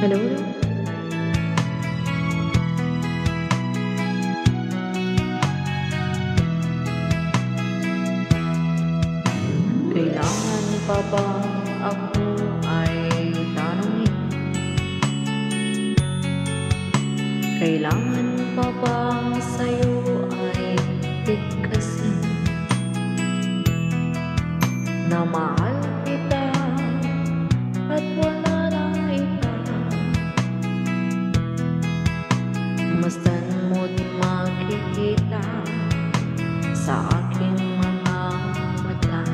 Hello? Kailangan pa bang ako ay tanungin? Kailangan pa bang sa'yo ay bigkasin na mahal kita at wala nang iba? Masdan mo't makikita sa aking mga mata.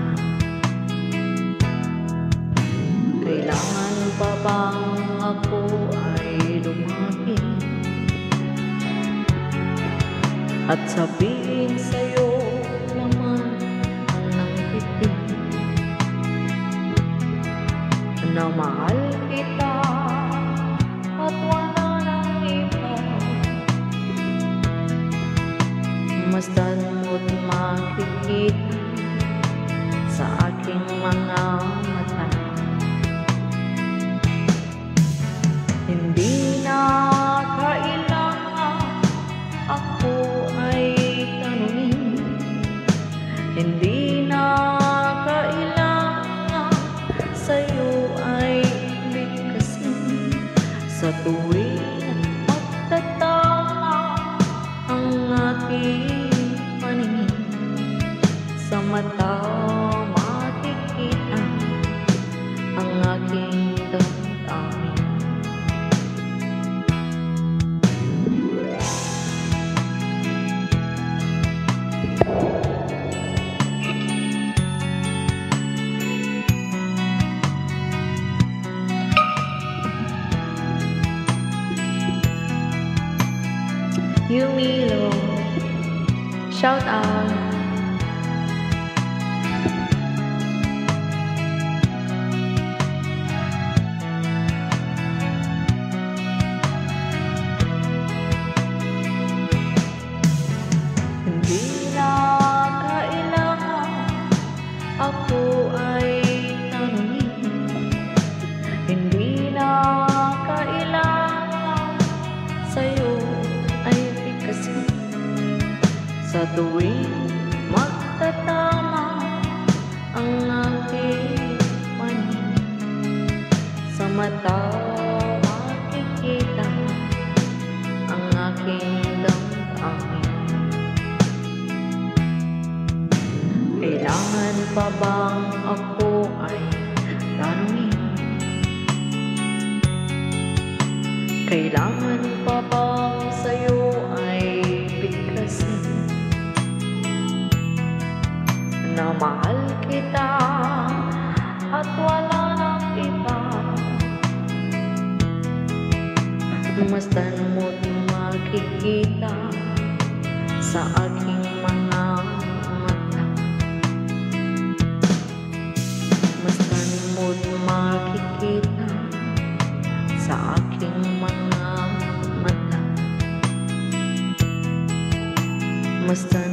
Kailangan pa bang ako ay lumapit at sabihin sa'yo naman ng titig na mahal kita at wala nang iba? Masdan mo't makikita sa aking mga mata. Hindi na kailangan ako ay tanungin. Hindi na kailangan sa'yo ay bigkasin. Sa tuwing magtatama ang ating paningin, sa mata makikita ang aking damdamin. Yumilo, shout out. Hindi na kailangan ako ay tanungin. Hindi na kailangan sa'yo ay bigkasin. Sa tuwing magtatama ang aking paningin, sa mata makikita ang aking damdamin. Kailangan pa bang ako ay tanungin? Kailangan pa bang sa'yo ay bigkasin na mahal kita at wala nang iba? Masdan mo't makikita sa aking mga mata. Masdan mo't makikita sa aking mga mata. Masdan